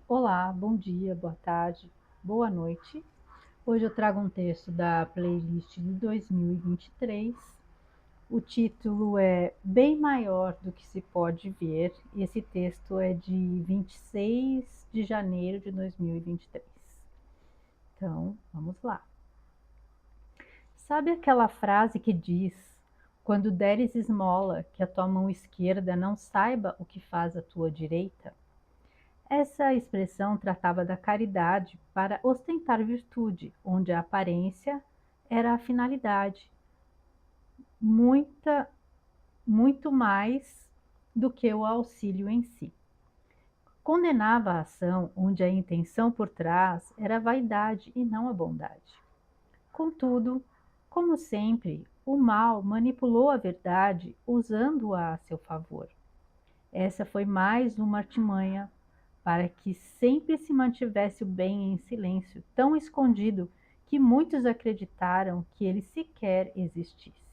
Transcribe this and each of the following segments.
Olá, bom dia, boa tarde, boa noite. Hoje eu trago um texto da playlist de 2023. O título é Bem Maior do que se pode ver. E esse texto é de 26 de janeiro de 2023. Então, vamos lá. Sabe aquela frase que diz: quando deres esmola, que a tua mão esquerda não saiba o que faz a tua direita? Essa expressão tratava da caridade para ostentar virtude, onde a aparência era a finalidade, muita, muito mais do que o auxílio em si. Condenava a ação onde a intenção por trás era a vaidade e não a bondade. Contudo, como sempre, o mal manipulou a verdade usando-a a seu favor. Essa foi mais uma artimanha para que sempre se mantivesse o bem em silêncio, tão escondido que muitos acreditaram que ele sequer existisse.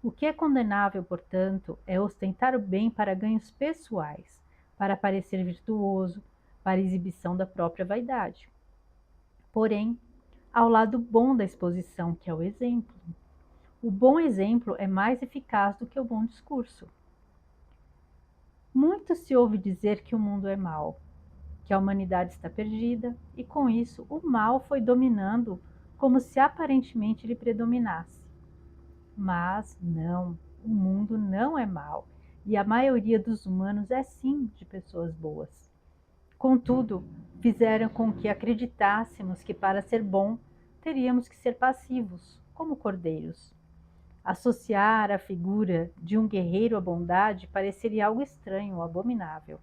O que é condenável, portanto, é ostentar o bem para ganhos pessoais, para parecer virtuoso, para exibição da própria vaidade. Porém, há o lado bom da exposição, que é o exemplo. O bom exemplo é mais eficaz do que o bom discurso. Muito se ouve dizer que o mundo é mau, que a humanidade está perdida, e com isso o mal foi dominando como se aparentemente ele predominasse. Mas não, o mundo não é mau, e a maioria dos humanos é sim de pessoas boas. Contudo, fizeram com que acreditássemos que para ser bom teríamos que ser passivos, como cordeiros. Associar a figura de um guerreiro à bondade pareceria algo estranho ou abominável.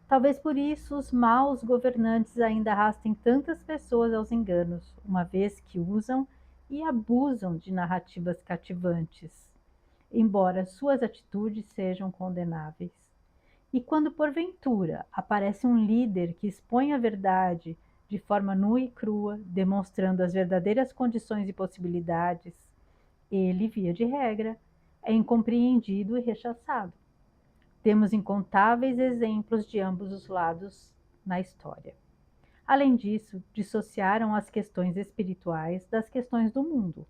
Talvez por isso os maus governantes ainda arrastem tantas pessoas aos enganos, uma vez que usam e abusam de narrativas cativantes, embora suas atitudes sejam condenáveis. E quando porventura aparece um líder que expõe a verdade de forma nua e crua, demonstrando as verdadeiras condições e possibilidades, ele, via de regra, é incompreendido e rechaçado. Temos incontáveis exemplos de ambos os lados na história. Além disso, dissociaram as questões espirituais das questões do mundo,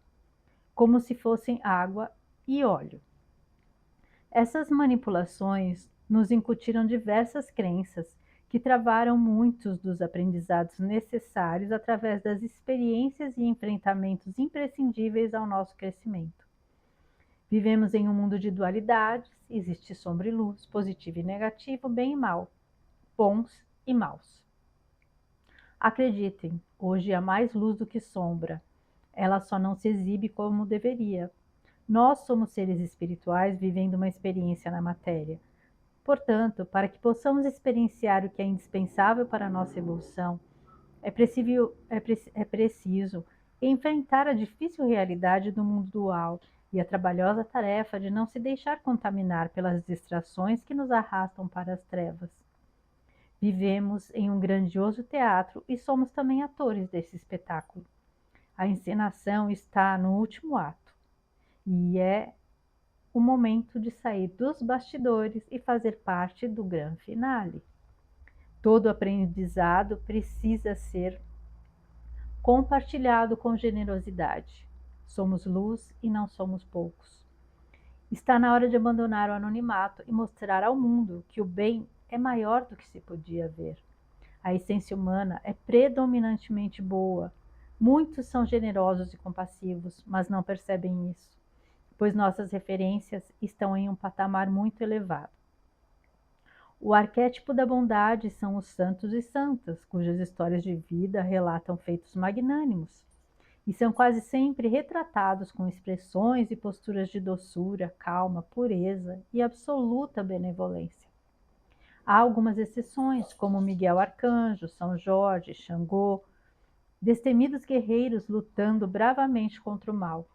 como se fossem água e óleo. Essas manipulações nos incutiram diversas crenças que travaram muitos dos aprendizados necessários através das experiências e enfrentamentos imprescindíveis ao nosso crescimento. Vivemos em um mundo de dualidades, existe sombra e luz, positivo e negativo, bem e mal, bons e maus. Acreditem, hoje há mais luz do que sombra. Ela só não se exibe como deveria. Nós somos seres espirituais vivendo uma experiência na matéria. Portanto, para que possamos experienciar o que é indispensável para a nossa evolução, é preciso enfrentar a difícil realidade do mundo dual e a trabalhosa tarefa de não se deixar contaminar pelas distrações que nos arrastam para as trevas. Vivemos em um grandioso teatro e somos também atores desse espetáculo. A encenação está no último ato e é o momento de sair dos bastidores e fazer parte do grande finale. Todo aprendizado precisa ser compartilhado com generosidade. Somos luz e não somos poucos. Está na hora de abandonar o anonimato e mostrar ao mundo que o bem é maior do que se podia ver. A essência humana é predominantemente boa. Muitos são generosos e compassivos, mas não percebem isso, pois nossas referências estão em um patamar muito elevado. O arquétipo da bondade são os santos e santas, cujas histórias de vida relatam feitos magnânimos, e são quase sempre retratados com expressões e posturas de doçura, calma, pureza e absoluta benevolência. Há algumas exceções, como Miguel Arcanjo, São Jorge, Xangô, destemidos guerreiros lutando bravamente contra o mal.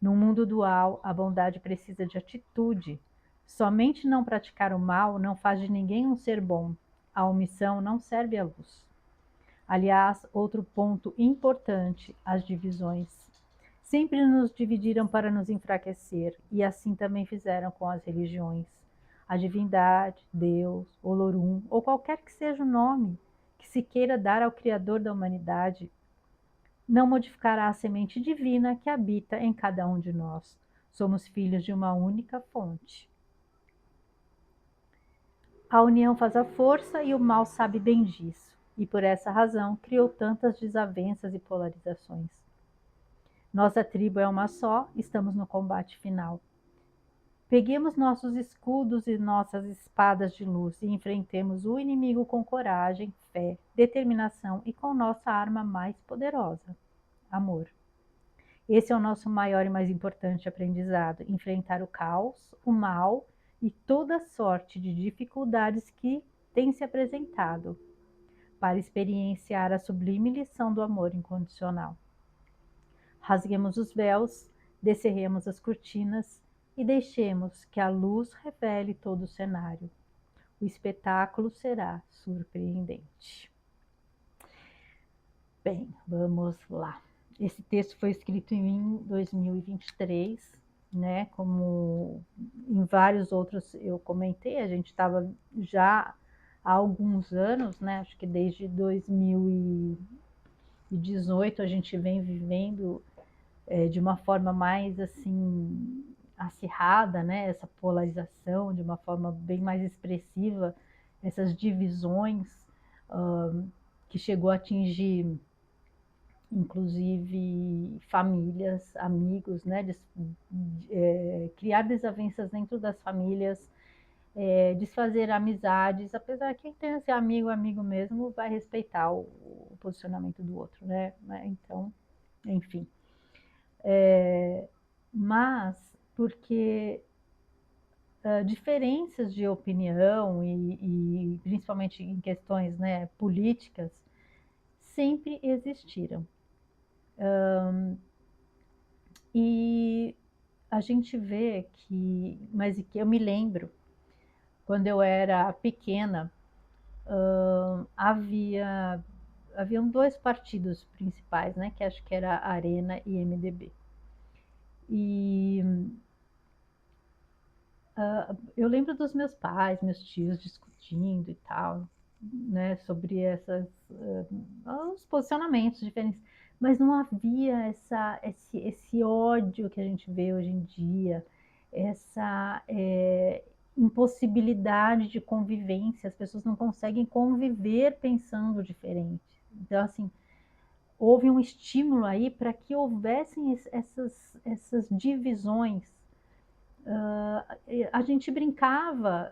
No mundo dual, a bondade precisa de atitude. Somente não praticar o mal não faz de ninguém um ser bom. A omissão não serve à luz. Aliás, outro ponto importante, as divisões. Sempre nos dividiram para nos enfraquecer, e assim também fizeram com as religiões. A divindade, Deus, Olorum, ou qualquer que seja o nome que se queira dar ao Criador da humanidade, não modificará a semente divina que habita em cada um de nós. Somos filhos de uma única fonte. A união faz a força e o mal sabe bem disso, e por essa razão criou tantas desavenças e polarizações. Nossa tribo é uma só, estamos no combate final. Peguemos nossos escudos e nossas espadas de luz e enfrentemos o inimigo com coragem, fé, determinação e com nossa arma mais poderosa, amor. Esse é o nosso maior e mais importante aprendizado: enfrentar o caos, o mal e toda sorte de dificuldades que têm se apresentado, para experienciar a sublime lição do amor incondicional. Rasguemos os véus, descerremos as cortinas e deixemos que a luz revele todo o cenário. O espetáculo será surpreendente. Bem, vamos lá. Esse texto foi escrito em 2023, né? Como em vários outros eu comentei, a gente estava já há alguns anos, né? Acho que desde 2018 a gente vem vivendo de uma forma mais assim acirrada, né? Essa polarização de uma forma bem mais expressiva, essas divisões que chegou a atingir inclusive famílias, amigos, né? Criar desavenças dentro das famílias, desfazer amizades, apesar que quem tem esse amigo, amigo mesmo, vai respeitar o posicionamento do outro, né? Então, enfim. Mas porque diferenças de opinião e principalmente em questões, né, políticas sempre existiram. E a gente vê que, mas que eu me lembro, quando eu era pequena, haviam dois partidos principais, né, que acho que era Arena e MDB. E eu lembro dos meus pais, meus tios discutindo e tal, né, sobre os posicionamentos diferentes, mas não havia esse ódio que a gente vê hoje em dia, essa impossibilidade de convivência, as pessoas não conseguem conviver pensando diferente. Então, assim, houve um estímulo aí para que houvessem essas divisões. A gente brincava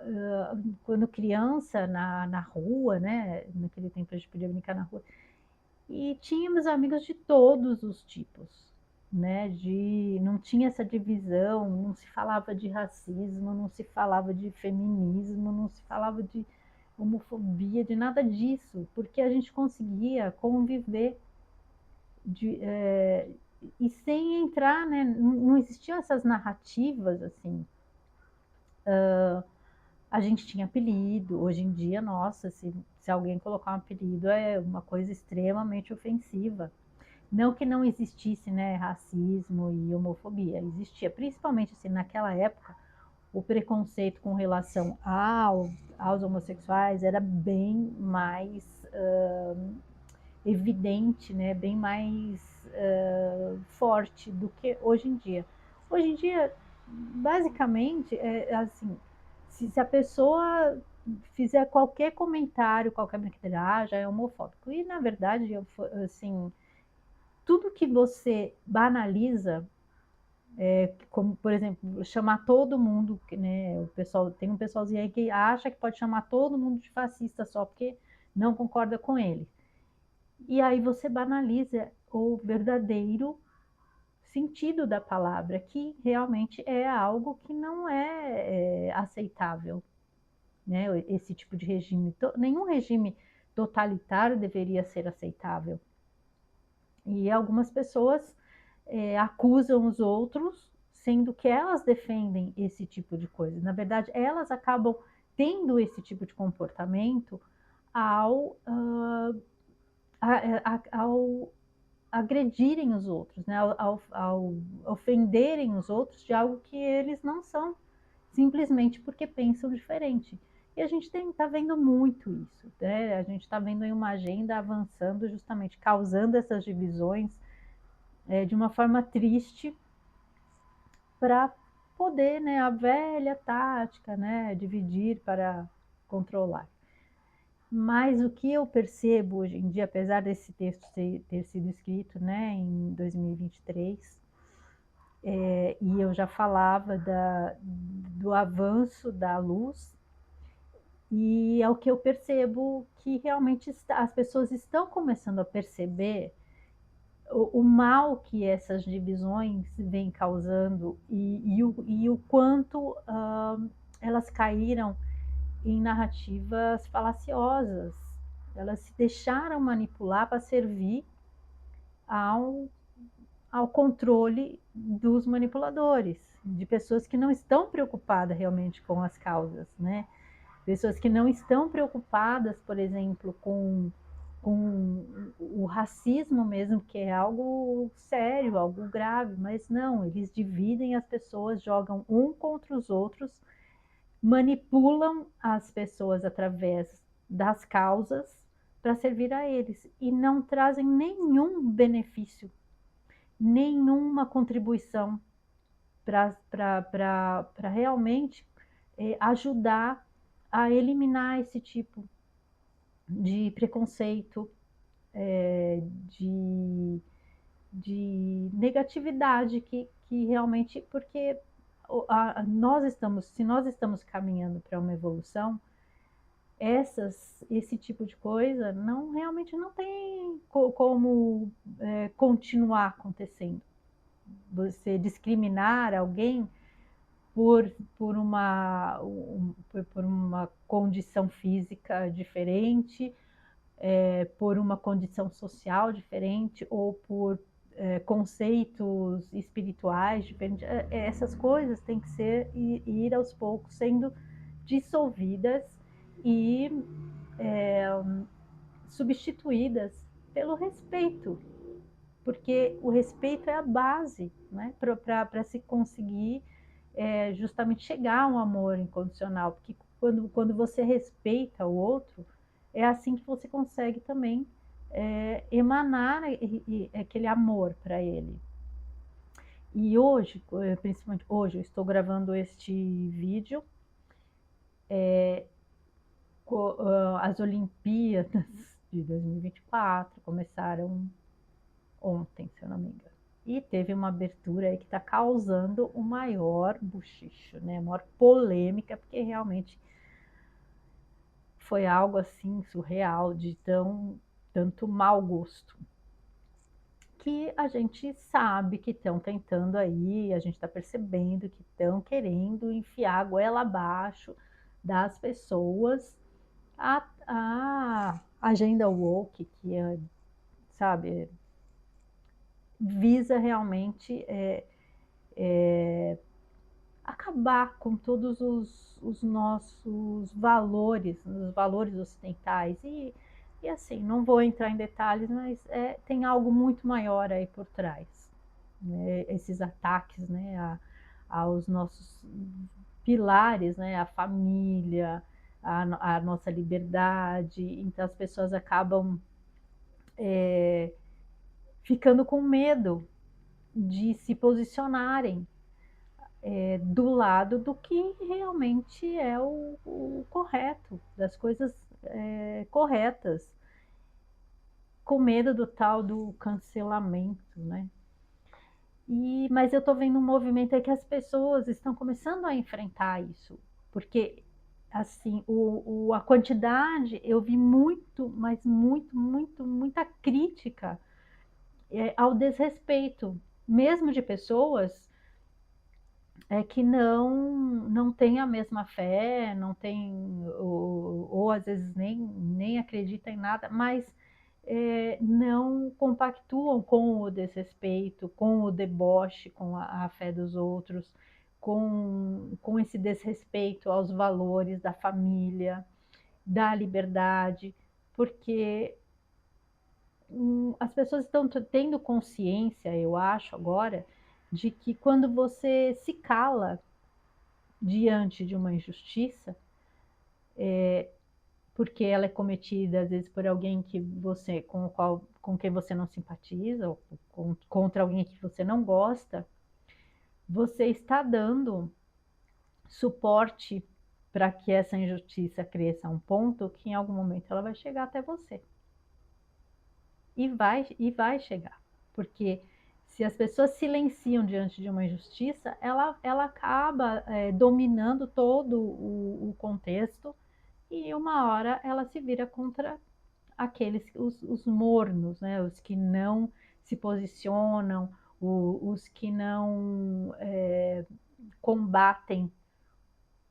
quando criança na rua, né? Naquele tempo a gente podia brincar na rua. E tínhamos amigos de todos os tipos, né? Não tinha essa divisão, não se falava de racismo, não se falava de feminismo, não se falava de homofobia, de nada disso, porque a gente conseguia conviver e sem entrar, né? Não existiam essas narrativas assim. A gente tinha apelido, hoje em dia, nossa, se alguém colocar um apelido é uma coisa extremamente ofensiva. Não que não existisse, né, racismo e homofobia, existia, principalmente assim, naquela época, o preconceito com relação aos homossexuais era bem mais evidente, né, bem mais forte do que hoje em dia. Hoje em dia, basicamente, assim, se a pessoa fizer qualquer comentário, qualquer brincadeira, já é homofóbico. E, na verdade, assim, tudo que você banaliza, como, por exemplo, chamar todo mundo, né, tem um pessoalzinho aí que acha que pode chamar todo mundo de fascista só porque não concorda com ele. E aí você banaliza o verdadeiro sentido da palavra, que realmente é algo que não é aceitável, né? Esse tipo de regime, nenhum regime totalitário deveria ser aceitável. E algumas pessoas acusam os outros, sendo que elas defendem esse tipo de coisa. Na verdade, elas acabam tendo esse tipo de comportamento ao agredirem os outros, né? Ao ofenderem os outros de algo que eles não são simplesmente porque pensam diferente. E a gente está vendo muito isso, né? A gente está vendo aí uma agenda avançando, justamente causando essas divisões de uma forma triste, para poder, né, a velha tática, né, dividir para controlar. Mas o que eu percebo hoje em dia, apesar desse texto ter sido escrito, né, em 2023, e eu já falava do avanço da luz, e é o que eu percebo que realmente as pessoas estão começando a perceber o mal que essas divisões vêm causando e o quanto elas caíram em narrativas falaciosas. Elas se deixaram manipular para servir ao, ao controle dos manipuladores, de pessoas que não estão preocupadas realmente com as causas, né? Pessoas que não estão preocupadas, por exemplo, com o racismo mesmo, que é algo sério, algo grave, mas não, eles dividem as pessoas, jogam um contra os outros, manipulam as pessoas através das causas para servir a eles e não trazem nenhum benefício, nenhuma contribuição para realmente ajudar a eliminar esse tipo de preconceito, de, de negatividade que realmente, porque se nós estamos caminhando para uma evolução, esse tipo de coisa não realmente não tem como continuar acontecendo. Você discriminar alguém por, por uma condição física diferente, por uma condição social diferente ou por conceitos espirituais diferentes. Essas coisas têm que ir aos poucos sendo dissolvidas e substituídas pelo respeito, porque o respeito é a base, né, para se conseguir justamente chegar a um amor incondicional, porque quando você respeita o outro, é assim que você consegue também emanar aquele amor para ele. E hoje, principalmente hoje, eu estou gravando este vídeo, as Olimpíadas de 2024 começaram ontem, se eu não me engano. E teve uma abertura aí que está causando o maior buchicho, né? A maior polêmica, porque realmente foi algo assim surreal, de tanto mau gosto. Que a gente sabe que estão tentando aí, a gente está percebendo que estão querendo enfiar a goela abaixo das pessoas a agenda woke, que é, sabe, visa realmente acabar com todos os nossos valores, os valores ocidentais. E assim, não vou entrar em detalhes, mas tem algo muito maior aí por trás. Né? Esses ataques, né, aos nossos pilares, né, a família, a nossa liberdade. Então as pessoas acabam ficando com medo de se posicionarem do lado do que realmente é o correto, das coisas corretas, com medo do tal do cancelamento, né? Mas eu estou vendo um movimento aí que as pessoas estão começando a enfrentar isso, porque assim, a quantidade, eu vi muito, mas muita crítica ao desrespeito, mesmo de pessoas que não tem a mesma fé, não tem, ou às vezes nem acredita em nada, mas não compactuam com o desrespeito, com o deboche, com a fé dos outros, com esse desrespeito aos valores da família, da liberdade, porque as pessoas estão tendo consciência, eu acho, agora, de que quando você se cala diante de uma injustiça, porque ela é cometida às vezes por alguém que você com quem você não simpatiza, ou contra alguém que você não gosta, você está dando suporte para que essa injustiça cresça a um ponto que em algum momento ela vai chegar até você. E vai chegar. Porque se as pessoas silenciam diante de uma injustiça, ela acaba dominando todo o contexto, e uma hora ela se vira contra aqueles, os mornos, né? Os que não se posicionam, os que não combatem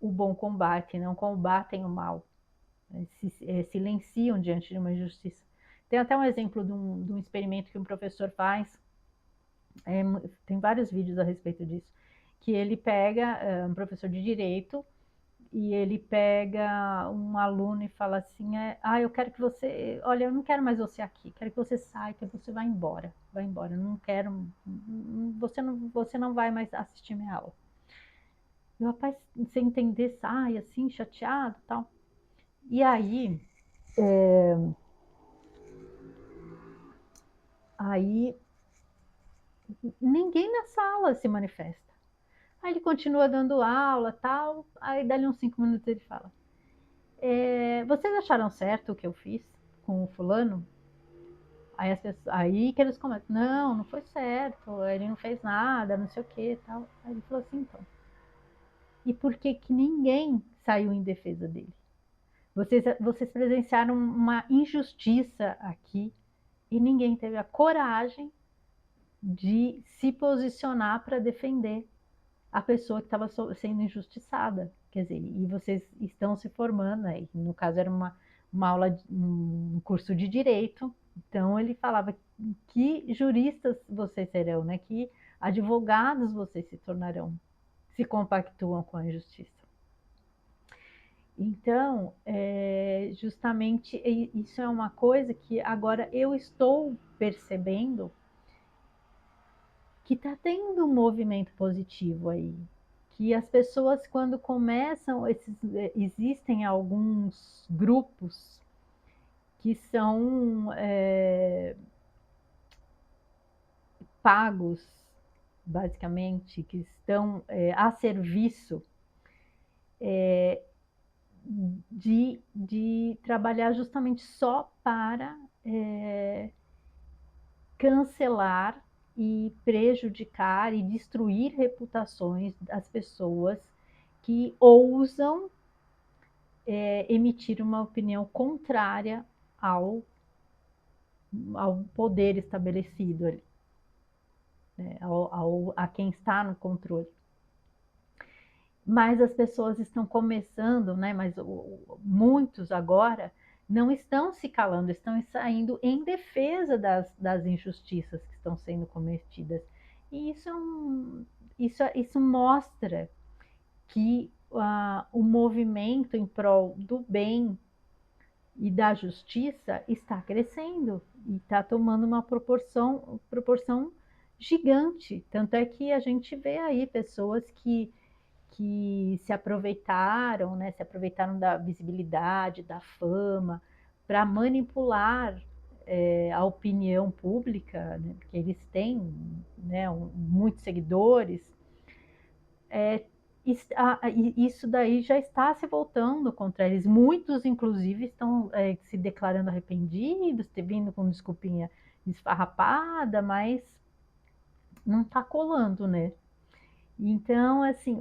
o bom combate, não combatem o mal, né? Silenciam diante de uma injustiça. Tem até um exemplo de um experimento que um professor faz, tem vários vídeos a respeito disso, que ele pega um professor de direito, e ele pega um aluno e fala assim, eu quero que você, olha, eu não quero mais você aqui, quero que você saia, que você vá embora, eu não quero, você não vai mais assistir minha aula. E o rapaz, sem entender, sai assim, chateado e tal. E aí ninguém na sala se manifesta. Aí ele continua dando aula, tal, aí dali uns 5 minutos ele fala, vocês acharam certo o que eu fiz com o fulano? Aí que eles começam, não foi certo, ele não fez nada, não sei o que tal. Aí ele falou assim, então, e por que que ninguém saiu em defesa dele? Vocês presenciaram uma injustiça aqui e ninguém teve a coragem de se posicionar para defender a pessoa que estava sendo injustiçada. Quer dizer, e vocês estão se formando, aí, no caso era uma aula, um curso de direito, então ele falava que juristas vocês serão, né? Que advogados vocês se tornarão, se compactuam com a injustiça. Então, justamente isso é uma coisa que agora eu estou percebendo que está tendo um movimento positivo aí, que as pessoas quando começam, existem alguns grupos que são pagos, basicamente, que estão a serviço de trabalhar justamente só para cancelar e prejudicar e destruir reputações das pessoas que ousam emitir uma opinião contrária ao, ao poder estabelecido ali, né? A quem está no controle. Mas as pessoas estão começando, né? Mas muitos agora não estão se calando, estão saindo em defesa das injustiças que estão sendo cometidas. E isso mostra que o movimento em prol do bem e da justiça está crescendo e está tomando uma proporção gigante. Tanto é que a gente vê aí pessoas que se aproveitaram, né, se aproveitaram da visibilidade, da fama, para manipular a opinião pública, né, porque eles têm, né, muitos seguidores. Isso daí já está se voltando contra eles. Muitos, inclusive, estão se declarando arrependidos, vindo com desculpinha esfarrapada, mas não está colando, né? Então, assim,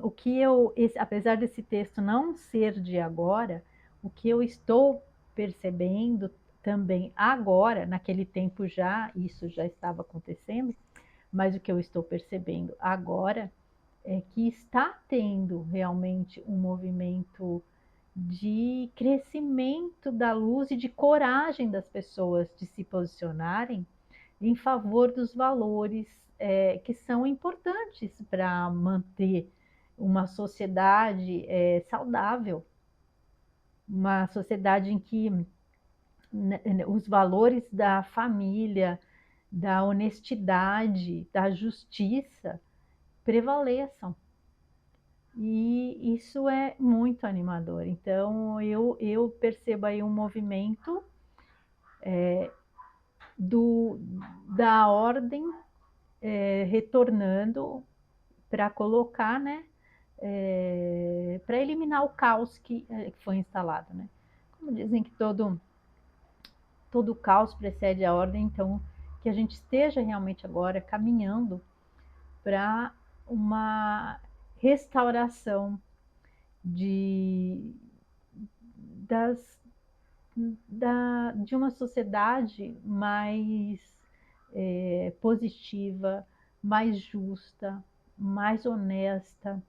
apesar desse texto não ser de agora, o que eu estou percebendo também agora, naquele tempo isso já estava acontecendo, mas o que eu estou percebendo agora é que está tendo realmente um movimento de crescimento da luz e de coragem das pessoas de se posicionarem em favor dos valores que são importantes para manter uma sociedade saudável, uma sociedade em que os valores da família, da honestidade, da justiça prevaleçam. E isso é muito animador. Então, eu percebo aí um movimento do, da ordem retornando para colocar, né, para eliminar o caos que foi instalado, né? Como dizem que todo caos precede a ordem, então que a gente esteja realmente agora caminhando para uma restauração de, das, de uma sociedade mais positiva, mais justa, mais honesta,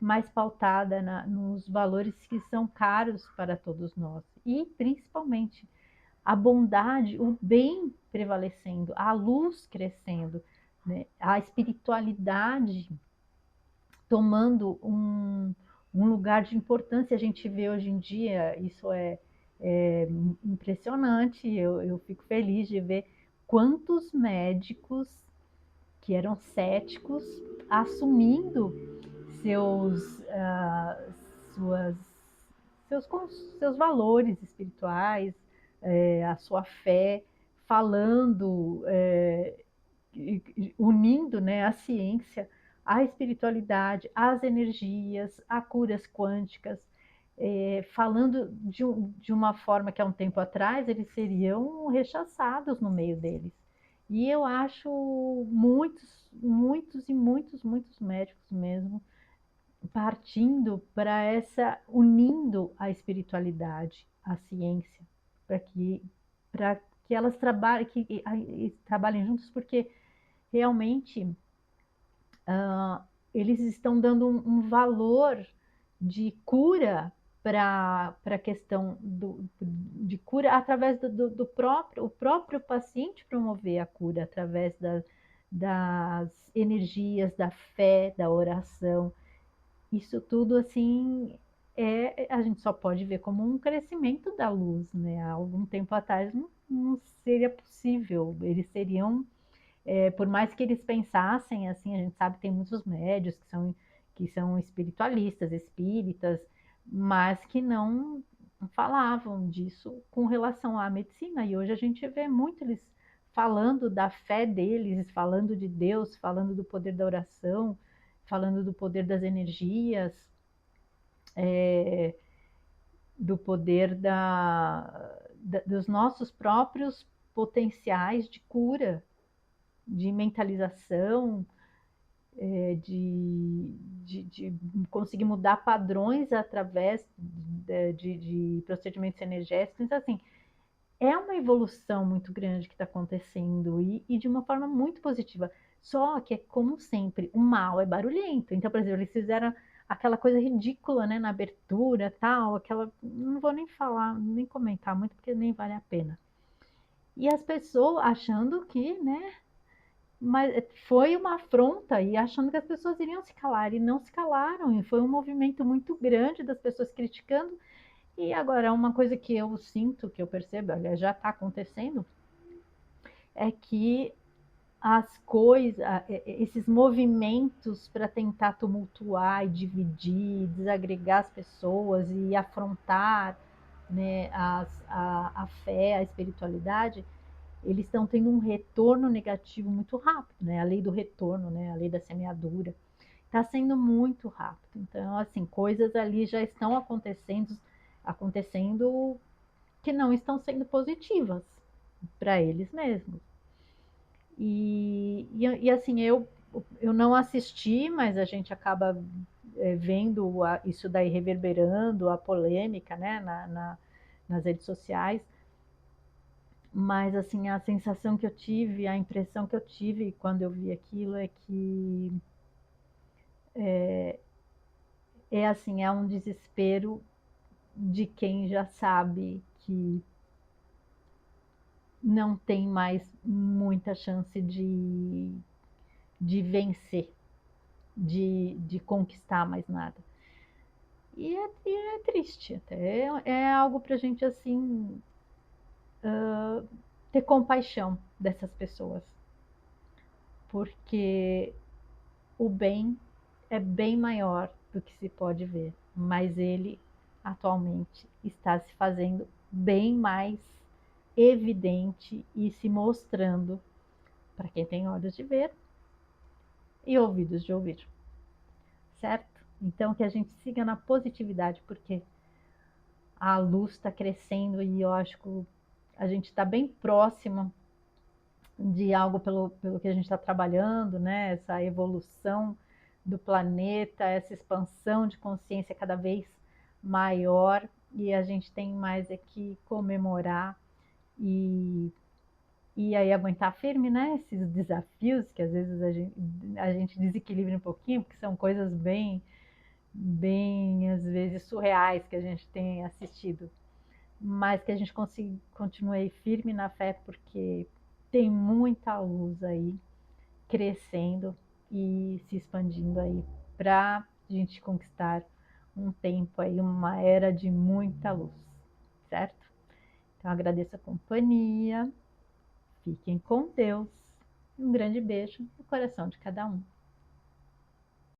mais pautada nos valores que são caros para todos nós. E, principalmente, a bondade, o bem prevalecendo, a luz crescendo, né? A espiritualidade tomando um lugar de importância. A gente vê hoje em dia, isso é impressionante, eu fico feliz de ver quantos médicos que eram céticos assumindo seus, suas, seus valores espirituais, a sua fé, falando, unindo, né, a ciência, a espiritualidade, as energias, a curas quânticas, falando de uma forma que há um tempo atrás eles seriam rechaçados no meio deles. E eu acho muitos médicos mesmo partindo para unindo a espiritualidade, a ciência, para que elas trabalhem juntos, porque realmente eles estão dando valor de cura para a questão de cura através do próprio, o próprio paciente promover a cura através das energias, da fé, da oração. Isso tudo assim a gente só pode ver como um crescimento da luz, né? Há algum tempo atrás não seria possível. Eles seriam, por mais que eles pensassem assim, a gente sabe que tem muitos médios que são espiritualistas, espíritas, mas que não falavam disso com relação à medicina. E hoje a gente vê muito eles falando da fé deles, falando de Deus, falando do poder da oração, falando do poder das energias, do poder dos nossos próprios potenciais de cura, de mentalização, de conseguir mudar padrões através de procedimentos energéticos. Então, assim, é uma evolução muito grande que está acontecendo e de uma forma muito positiva. Só que, como sempre, o mal é barulhento. Então, por exemplo, eles fizeram aquela coisa ridícula, né, na abertura, tal, aquela, não vou nem falar, nem comentar muito, porque nem vale a pena. E as pessoas achando que, né, mas foi uma afronta e achando que as pessoas iriam se calar e não se calaram. E foi um movimento muito grande das pessoas criticando. E agora, uma coisa que eu sinto, que eu percebo, aliás, já está acontecendo, é que as coisas, esses movimentos para tentar tumultuar e dividir, desagregar as pessoas e afrontar, né, a fé, a espiritualidade, eles estão tendo um retorno negativo muito rápido, né? A lei do retorno, né? A lei da semeadura. Está sendo muito rápido. Então, assim, coisas ali já estão acontecendo que não estão sendo positivas para eles mesmos. E assim, eu não assisti, mas a gente acaba vendo isso daí reverberando, a polêmica, né, nas redes sociais. Mas assim, a sensação que eu tive, a impressão que eu tive quando eu vi aquilo é que assim, é um desespero de quem já sabe que não tem mais muita chance de vencer, de conquistar mais nada. E é triste, até é algo para a gente assim ter compaixão dessas pessoas, porque o bem é bem maior do que se pode ver, mas ele atualmente está se fazendo bem mais evidente e se mostrando para quem tem olhos de ver e ouvidos de ouvir, certo? Então que a gente siga na positividade, porque a luz está crescendo e eu acho que a gente está bem próximo de algo pelo que a gente está trabalhando, né? Essa evolução do planeta, essa expansão de consciência cada vez maior, e a gente tem mais é que comemorar e, e aí aguentar firme, né? Esses desafios que às vezes a gente desequilibra um pouquinho, porque são coisas bem às vezes surreais que a gente tem assistido, mas que a gente consiga, continue firme na fé, porque tem muita luz aí crescendo e se expandindo aí para a gente conquistar um tempo aí, uma era de muita luz, certo? Então agradeço a companhia, fiquem com Deus, um grande beijo no coração de cada um.